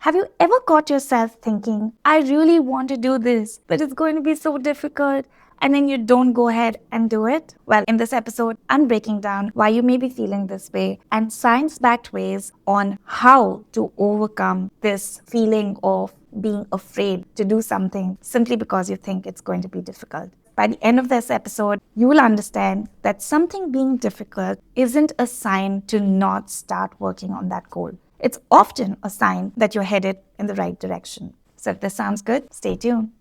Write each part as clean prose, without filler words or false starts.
Have you ever caught yourself thinking, I really want to do this, but it's going to be so difficult, and then you don't go ahead and do it? Well, in this episode, I'm breaking down why you may be feeling this way and science-backed ways on how to overcome this feeling of being afraid to do something simply because you think it's going to be difficult. By the end of this episode, you will understand that something being difficult isn't a sign to not start working on that goal. It's often a sign that you're headed in the right direction. So if this sounds good, stay tuned.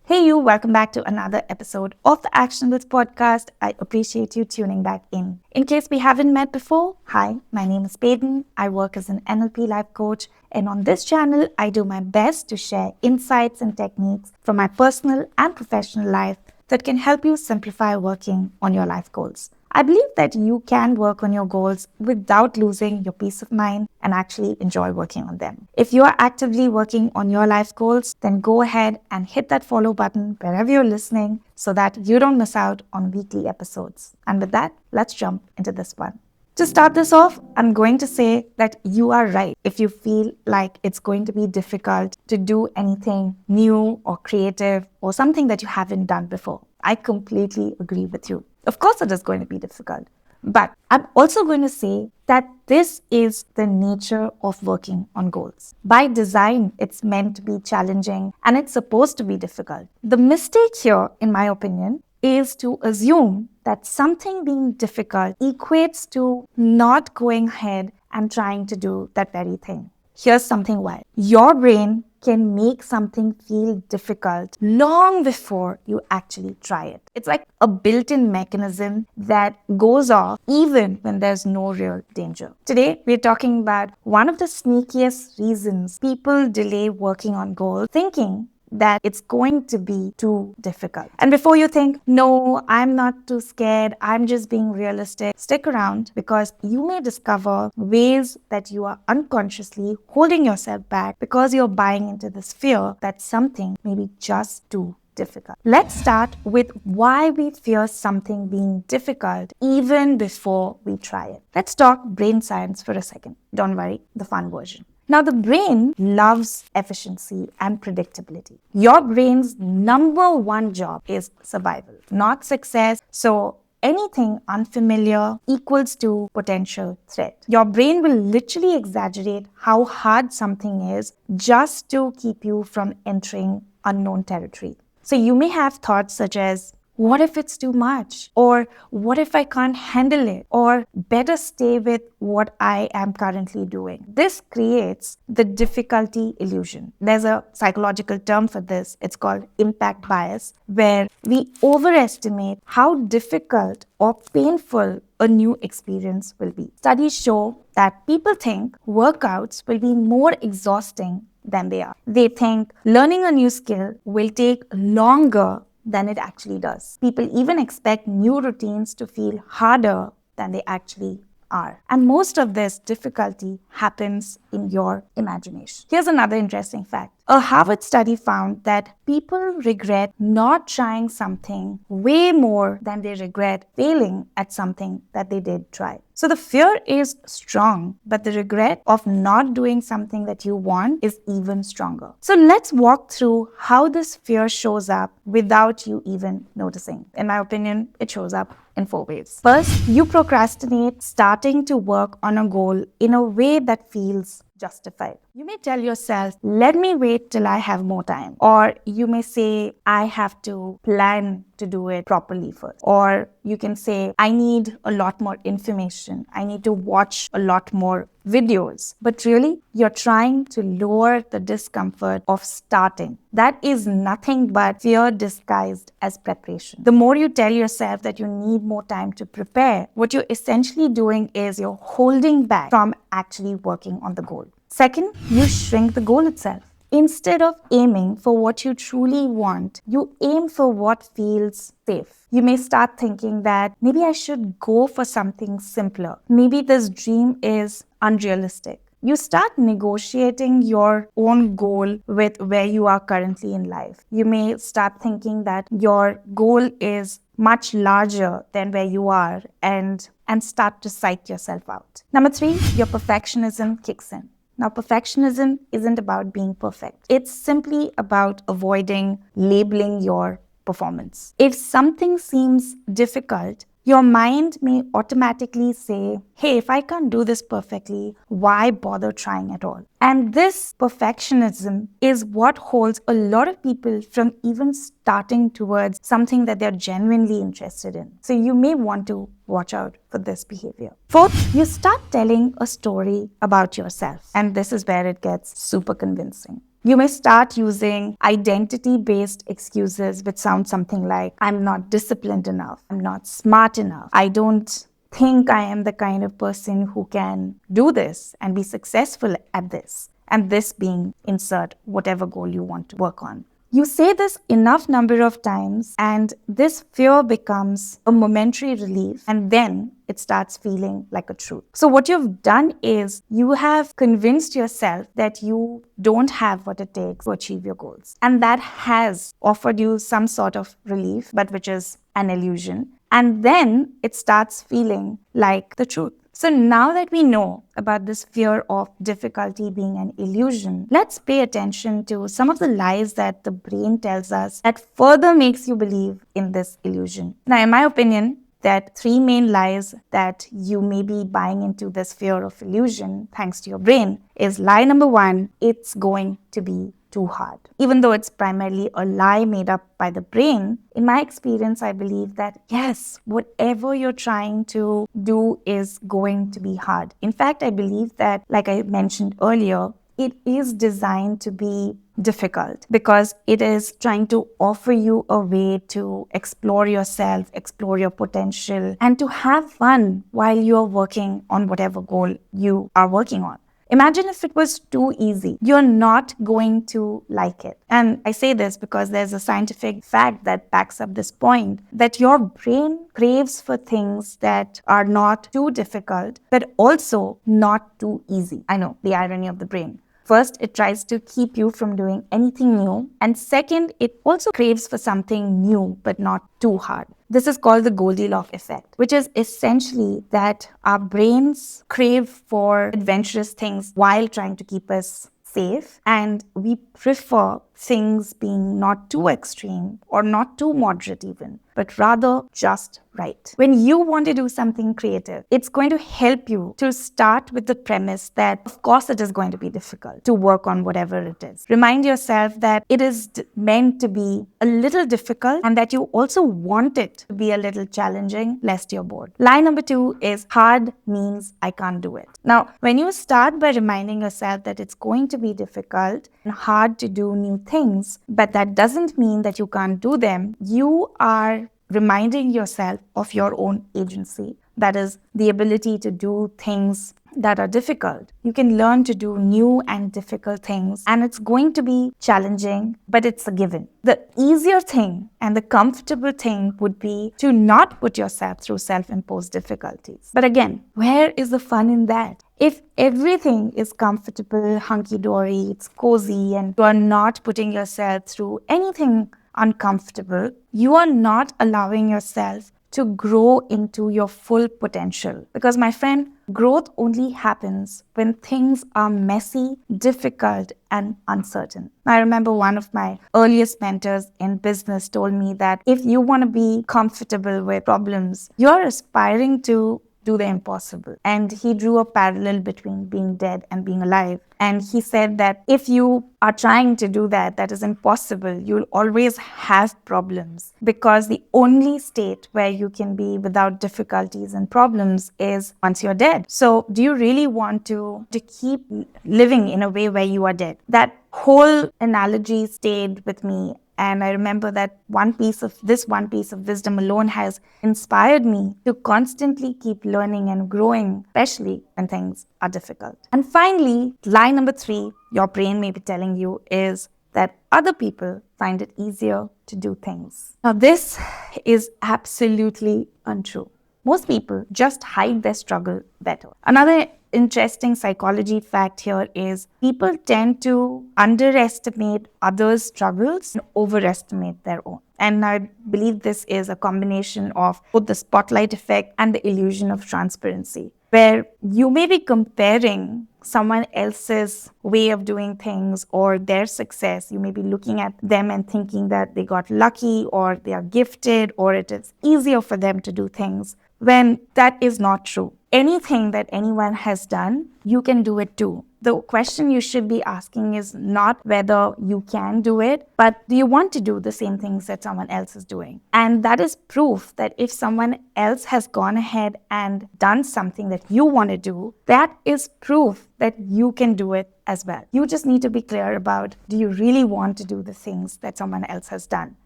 Hey you, welcome back to another episode of the Actionables podcast. I appreciate you tuning back in. In case we haven't met before, hi, my name is Peyton. I work as an NLP life coach, and on this channel, I do my best to share insights and techniques from my personal and professional life that can help you simplify working on your life goals. I believe that you can work on your goals without losing your peace of mind and actually enjoy working on them. If you are actively working on your life goals, then go ahead and hit that follow button wherever you're listening so that you don't miss out on weekly episodes. And with that, let's jump into this one. To start this off, I'm going to say that you are right if you feel like it's going to be difficult to do anything new or creative or something that you haven't done before. I completely agree with you. Of course, it is going to be difficult. But I'm also going to say that this is the nature of working on goals. By design, it's meant to be challenging and it's supposed to be difficult. The mistake here, in my opinion, is to assume that something being difficult equates to not going ahead and trying to do that very thing. Here's something wild. Your brain can make something feel difficult long before you actually try it. It's like a built-in mechanism that goes off even when there's no real danger. Today, we're talking about one of the sneakiest reasons people delay working on goals, thinking that it's going to be too difficult. And before you think, no, I'm not too scared, I'm just being realistic, stick around because you may discover ways that you are unconsciously holding yourself back because you're buying into this fear that something may be just too difficult. Let's start with why we fear something being difficult even before we try it. Let's talk brain science for a second. Don't worry, the fun version. Now, the brain loves efficiency and predictability. Your brain's number one job is survival, not success. So anything unfamiliar equals to potential threat. Your brain will literally exaggerate how hard something is just to keep you from entering unknown territory. So you may have thoughts such as, what if it's too much? Or what if I can't handle it? Or better stay with what I am currently doing. This creates the difficulty illusion. There's a psychological term for this. It's called impact bias, where we overestimate how difficult or painful a new experience will be. Studies show that people think workouts will be more exhausting than they are. They think learning a new skill will take longer than it actually does. People even expect new routines to feel harder than they actually are. And most of this difficulty happens in your imagination. Here's another interesting fact. A Harvard study found that people regret not trying something way more than they regret failing at something that they did try. So the fear is strong, but the regret of not doing something that you want is even stronger. So let's walk through how this fear shows up without you even noticing. In my opinion, it shows up in 4 ways. First, you procrastinate starting to work on a goal in a way that feels justified. You may tell yourself, let me wait till I have more time. Or you may say, I have to plan to do it properly first. Or you can say, I need a lot more information. I need to watch a lot more videos. But really, you're trying to lower the discomfort of starting. That is nothing but fear disguised as preparation. The more you tell yourself that you need more time to prepare, what you're essentially doing is you're holding back from actually working on the goal. Second, you shrink the goal itself. Instead of aiming for what you truly want, you aim for what feels safe. You may start thinking that maybe I should go for something simpler. Maybe this dream is unrealistic. you start negotiating your own goal with where you are currently in life. You may start thinking that your goal is much larger than where you are and start to psych yourself out. Number 3, your perfectionism kicks in. Now, perfectionism isn't about being perfect. It's simply about avoiding labeling your performance. If something seems difficult, your mind may automatically say, hey, if I can't do this perfectly, why bother trying at all? And this perfectionism is what holds a lot of people from even starting towards something that they're genuinely interested in. So you may want to watch out for this behavior. 4th, you start telling a story about yourself. And this is where it gets super convincing. You may start using identity-based excuses which sound something like, I'm not disciplined enough, I'm not smart enough, I don't think I am the kind of person who can do this and be successful at this. And this being insert whatever goal you want to work on. You say this enough number of times and this fear becomes a momentary relief and then it starts feeling like a truth. So what you've done is you have convinced yourself that you don't have what it takes to achieve your goals. And that has offered you some sort of relief, but which is an illusion. And then it starts feeling like the truth. So now that we know about this fear of difficulty being an illusion, let's pay attention to some of the lies that the brain tells us that further makes you believe in this illusion. Now, in my opinion, that 3 main lies that you may be buying into this fear of illusion, thanks to your brain, is lie number 1, it's going to be too hard. Even though it's primarily a lie made up by the brain, in my experience, I believe that yes, whatever you're trying to do is going to be hard. In fact, I believe that, like I mentioned earlier, it is designed to be difficult because it is trying to offer you a way to explore yourself, explore your potential, and to have fun while you're working on whatever goal you are working on. Imagine if it was too easy. You're not going to like it. And I say this because there's a scientific fact that backs up this point, that your brain craves for things that are not too difficult, but also not too easy. I know, the irony of the brain. First, it tries to keep you from doing anything new. And second, it also craves for something new, but not too hard. This is called the Goldilocks Effect, which is essentially that our brains crave for adventurous things while trying to keep us safe, and we prefer things being not too extreme or not too moderate even, but rather just right. When you want to do something creative, it's going to help you to start with the premise that of course it is going to be difficult to work on whatever it is. Remind yourself that it is meant to be a little difficult and that you also want it to be a little challenging lest you're bored. Lie number 2 is hard means I can't do it. Now, when you start by reminding yourself that it's going to be difficult and hard to do new things, but that doesn't mean that you can't do them, you are reminding yourself of your own agency. That is the ability to do things that are difficult. You can learn to do new and difficult things, and it's going to be challenging, but it's a given. The easier thing and the comfortable thing would be to not put yourself through self-imposed difficulties. But again, where is the fun in that? If everything is comfortable, hunky-dory, it's cozy, and you are not putting yourself through anything uncomfortable, you are not allowing yourself to grow into your full potential. Because my friend, growth only happens when things are messy, difficult, and uncertain. I remember one of my earliest mentors in business told me that if you want to be comfortable with problems, you're aspiring to do the impossible. And he drew a parallel between being dead and being alive. And he said that if you are trying to do that, that is impossible. You'll always have problems because the only state where you can be without difficulties and problems is once you're dead. So do you really want to keep living in a way where you are dead? That whole analogy stayed with me. And I remember that one piece of wisdom alone has inspired me to constantly keep learning and growing, especially when things are difficult. And finally, lie number 3, your brain may be telling you is that other people find it easier to do things. Now, this is absolutely untrue. Most people just hide their struggle better. Another interesting psychology fact here is people tend to underestimate others' struggles and overestimate their own. And I believe this is a combination of both the spotlight effect and the illusion of transparency, where you may be comparing someone else's way of doing things or their success. You may be looking at them and thinking that they got lucky or they are gifted or it is easier for them to do things, when that is not true. Anything that anyone has done, you can do it too. The question you should be asking is not whether you can do it, but do you want to do the same things that someone else is doing? And that is proof that if someone else has gone ahead and done something that you want to do, that is proof that you can do it as well. You just need to be clear about, do you really want to do the things that someone else has done?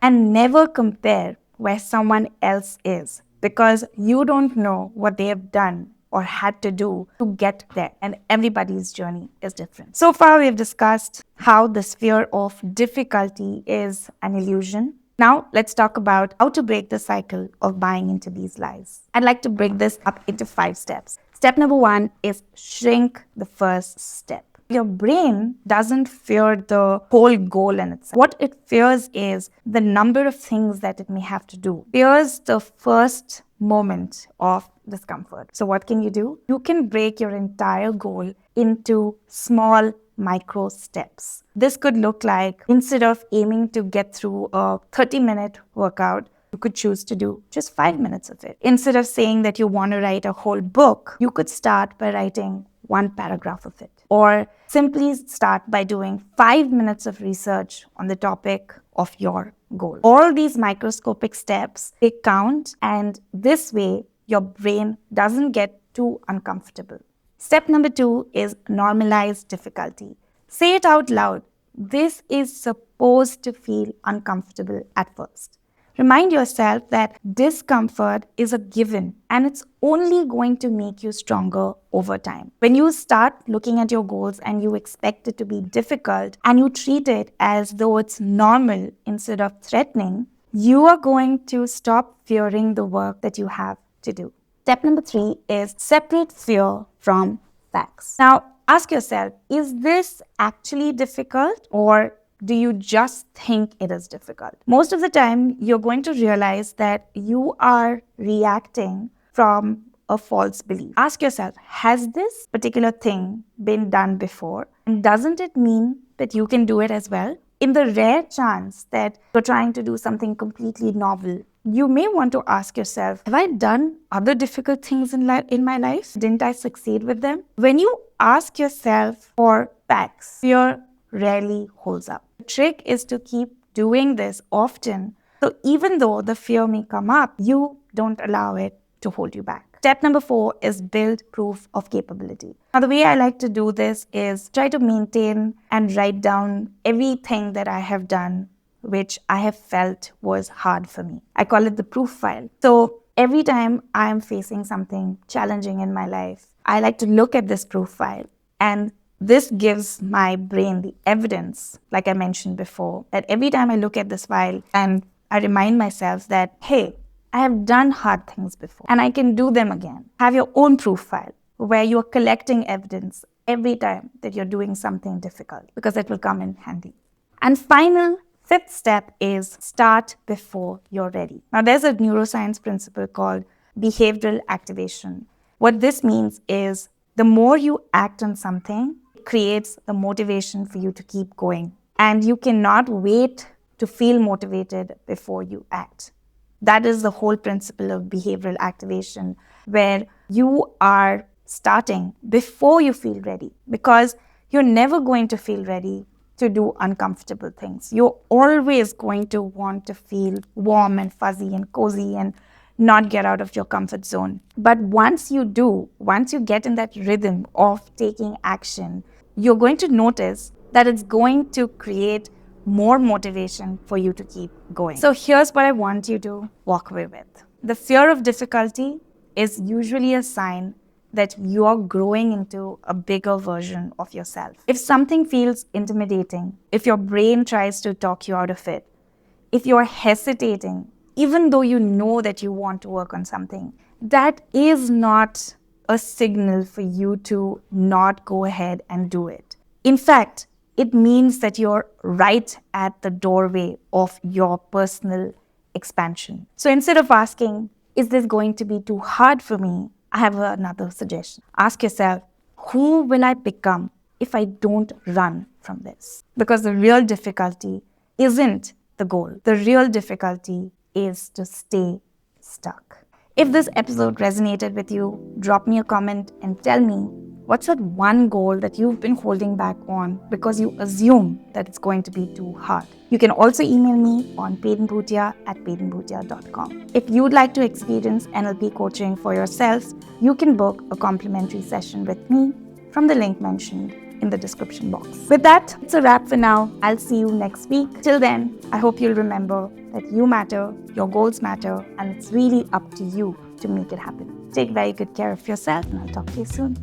And never compare where someone else is, because you don't know what they have done or had to do to get there, and everybody's journey is different. So far, we've discussed how this fear of difficulty is an illusion. Now, let's talk about how to break the cycle of buying into these lies. I'd like to break this up into 5 steps. Step number 1 is shrink the first step. Your brain doesn't fear the whole goal in itself. What it fears is the number of things that it may have to do. It fears the first moment of discomfort. So what can you do? You can break your entire goal into small micro steps. This could look like, instead of aiming to get through a 30-minute workout, you could choose to do just 5 minutes of it. Instead of saying that you want to write a whole book, you could start by writing 1 paragraph of it. Or simply start by doing 5 minutes of research on the topic of your goal. All these microscopic steps, they count, and this way your brain doesn't get too uncomfortable. Step number 2 is normalize difficulty. Say it out loud. This is supposed to feel uncomfortable at first. Remind yourself that discomfort is a given and it's only going to make you stronger over time. When you start looking at your goals and you expect it to be difficult and you treat it as though it's normal instead of threatening, you are going to stop fearing the work that you have to do. Step number 3 is separate fear from facts. Now, ask yourself, is this actually difficult, or do you just think it is difficult? Most of the time, you're going to realize that you are reacting from a false belief. Ask yourself, has this particular thing been done before? And doesn't it mean that you can do it as well? In the rare chance that you're trying to do something completely novel, you may want to ask yourself, have I done other difficult things in my life? Didn't I succeed with them? When you ask yourself for facts, fear rarely holds up. The trick is to keep doing this often. So even though the fear may come up, you don't allow it to hold you back. Step number 4 is build proof of capability. Now, the way I like to do this is try to maintain and write down everything that I have done which I have felt was hard for me. I call it the proof file. So every time I am facing something challenging in my life, I like to look at this proof file, and this gives my brain the evidence, like I mentioned before, that every time I look at this file and I remind myself that, hey, I have done hard things before and I can do them again. Have your own proof file where you're collecting evidence every time that you're doing something difficult, because it will come in handy. And final 5th step is start before you're ready. Now, there's a neuroscience principle called behavioral activation. What this means is the more you act on something, it creates the motivation for you to keep going. And you cannot wait to feel motivated before you act. That is the whole principle of behavioral activation, where you are starting before you feel ready, because you're never going to feel ready to do uncomfortable things. You're always going to want to feel warm and fuzzy and cozy and not get out of your comfort zone. But once you do, once you get in that rhythm of taking action, you're going to notice that it's going to create more motivation for you to keep going. So here's what I want you to walk away with. The fear of difficulty is usually a sign that you're growing into a bigger version of yourself. If something feels intimidating, if your brain tries to talk you out of it, if you're hesitating, even though you know that you want to work on something, that is not a signal for you to not go ahead and do it. In fact, it means that you're right at the doorway of your personal expansion. So instead of asking, is this going to be too hard for me? I have another suggestion. Ask yourself, who will I become if I don't run from this? Because the real difficulty isn't the goal. The real difficulty is to stay stuck. If this episode resonated with you, drop me a comment and tell me what's that one goal that you've been holding back on because you assume that it's going to be too hard. You can also email me on paidenbhutia@paidenbhutia.com. If you'd like to experience NLP coaching for yourself, you can book a complimentary session with me from the link mentioned in the description box. With that, it's a wrap for now. I'll see you next week. Till then, I hope you'll remember that you matter, your goals matter, and it's really up to you to make it happen. Take very good care of yourself, and I'll talk to you soon.